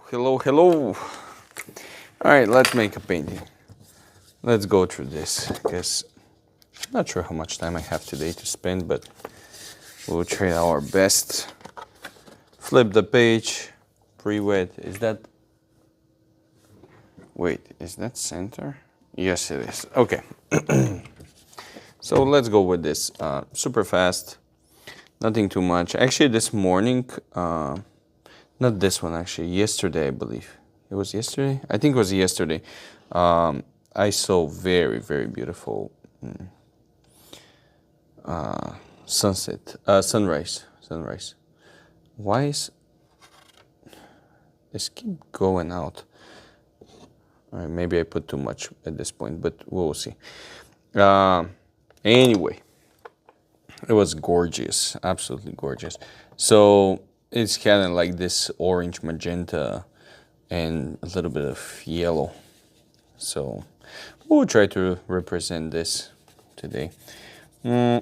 Hello, hello. All right, let's make a painting. Let's go through this because I'm not sure how much time I have today to spend, but we'll try our best. Flip the page, pre-wet. Wait, is that center? Yes, it is. Okay. So let's go with this. Super fast, nothing too much. Actually, this morning, not this one actually, yesterday I believe. It was yesterday? I think it was yesterday. I saw very, very beautiful sunrise. Why is this keep going out? All right, maybe I put too much at this point, but we'll see. Anyway, it was gorgeous, absolutely gorgeous. So it's kind of like this orange magenta and a little bit of yellow. So we'll try to represent this today. We're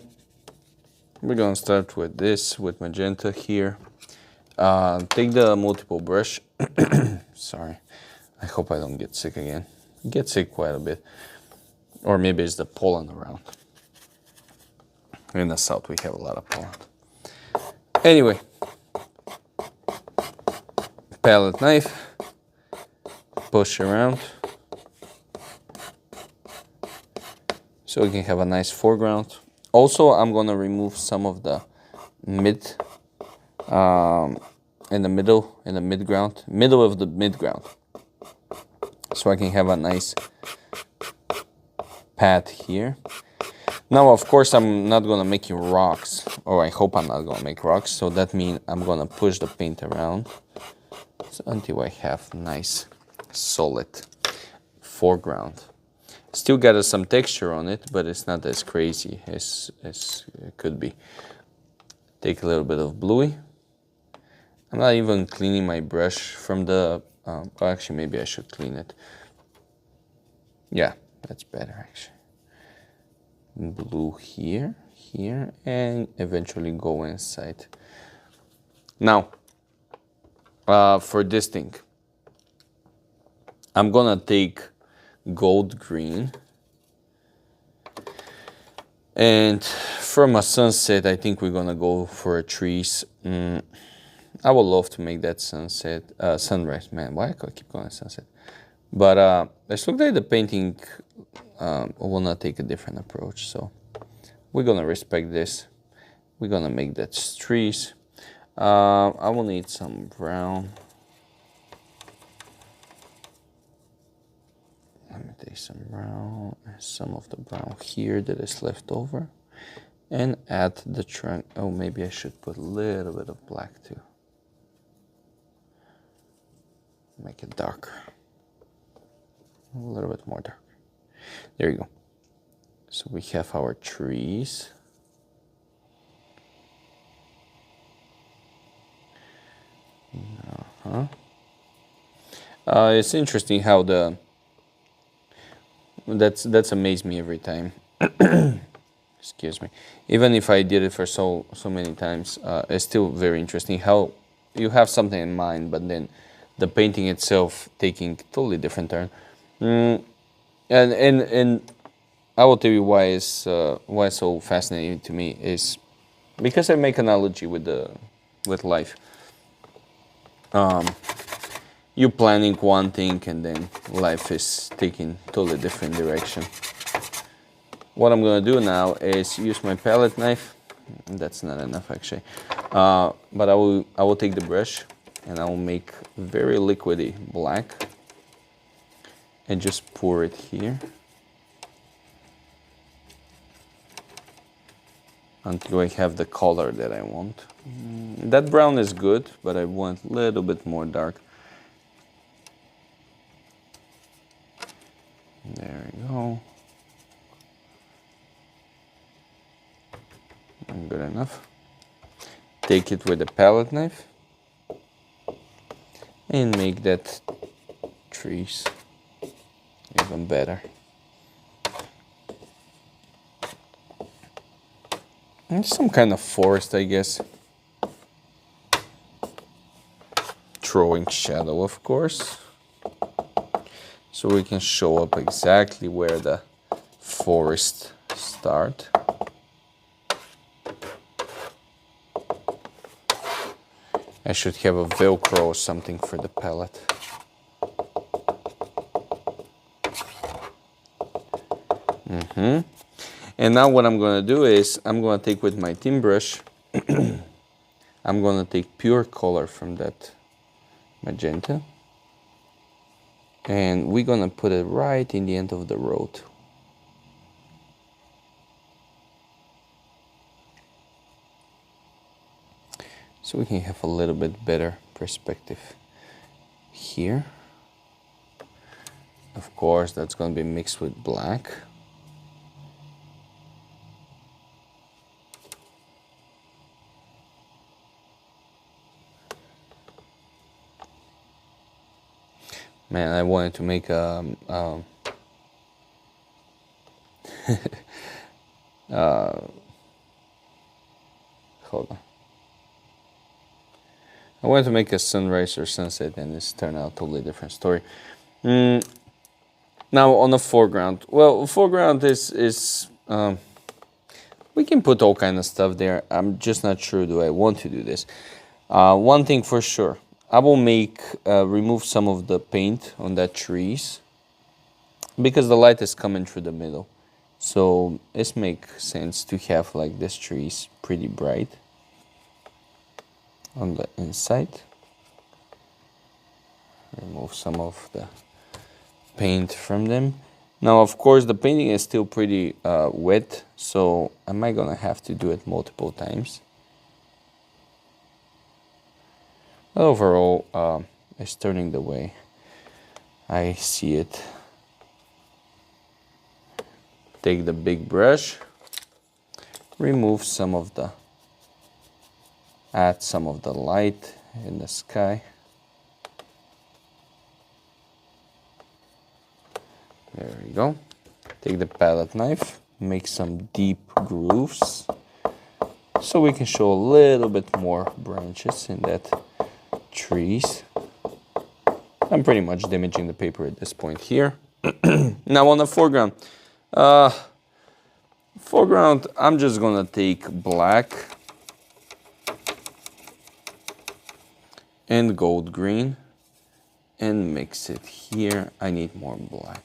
gonna start with this, with magenta here. Take the multiple brush. Sorry, I hope I don't get sick again. I get sick quite a bit. Or maybe it's the pollen around. In the south we have a lot of pollen. Anyway, palette knife, push around. So we can have a nice foreground. Also, I'm gonna remove some of the middle of the midground. So I can have a nice pad here. Now, of course, I'm not gonna make rocks, or I hope I'm not gonna make rocks. So that means I'm gonna push the paint around until I have nice, solid foreground. Still got some texture on it, but it's not as crazy as it could be. Take a little bit of bluey. I'm not even cleaning my brush from the, actually maybe I should clean it. Yeah, that's better actually. Blue here, and eventually go inside. Now, for this thing, I'm gonna take gold green, and from a sunset I think we're gonna go for a trees. I would love to make that sunrise, man, why I keep going sunset, but it looks like the painting will not take a different approach, so we're gonna respect this. We're gonna make that trees. I will need some brown. Let me take some brown, some of the brown here that is left over, and add the trunk. Oh, maybe I should put a little bit of black too. Make it darker. A little bit more dark. There you go. So we have our trees. It's interesting how that's amazed me every time. Excuse me. Even if I did it for so many times, it's still very interesting how you have something in mind, but then the painting itself taking totally different turn. And I will tell you why it's so fascinating to me is because I make analogy with life. You planning one thing and then life is taking totally different direction. What I'm gonna do now is use my palette knife. That's not enough actually, but I will take the brush and I will make very liquidy black and just pour it here until I have the color that I want. That brown is good, but I want a little bit more dark. There we go. Good enough. Take it with a palette knife and make that trees even better. And some kind of forest, I guess. throwing shadow, of course, so we can show up exactly where the forest start. I should have a Velcro or something for the palette. And now what I'm gonna do is, I'm gonna take with my thin brush, I'm gonna take pure color from that magenta, and we're gonna put it right in the end of the road. So we can have a little bit better perspective here. Of course, that's gonna be mixed with black. Man, I wanted to make a hold on. I wanted to make a sunrise or sunset, and this turned out a totally different story. Now on the foreground, well, foreground is we can put all kind of stuff there. I'm just not sure do I want to do this. One thing for sure, I will remove some of the paint on that trees because the light is coming through the middle. So it makes sense to have like this trees pretty bright on the inside. Remove some of the paint from them. Now, of course, the painting is still pretty wet, so am I gonna have to do it multiple times? Overall, it's turning the way I see it. Take the big brush, remove some of the, add some of the light in the sky. There we go. Take the palette knife, make some deep grooves so we can show a little bit more branches in that trees. I'm pretty much damaging the paper at this point here. Now on the foreground. Foreground, I'm just gonna take black and gold green and mix it here. I need more black.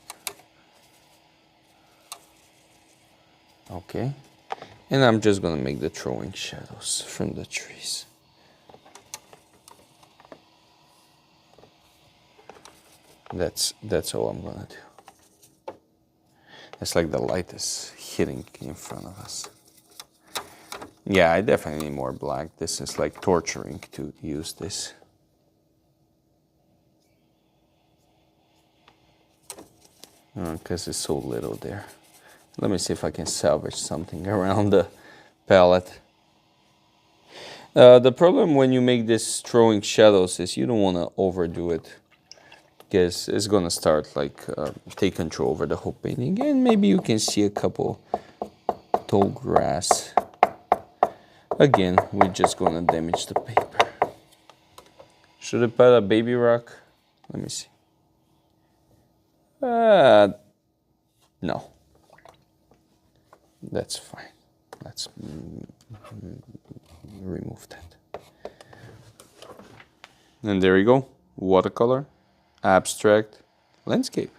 Okay, and I'm just gonna make the throwing shadows from the trees. That's all I'm gonna do. It's like the light is hitting in front of us. Yeah, I definitely need more black. This is like torturing to use this. Because it's so little there. Let me see if I can salvage something around the palette. The problem when you make this throwing shadows is you don't want to overdo it, because it's gonna start like take control over the whole painting, and maybe you can see a couple tall grass. Again, we're just gonna damage the paper. Should I put a baby rock? Let me see. No. That's fine. Let's remove that. And there you go. Watercolor, abstract, landscape.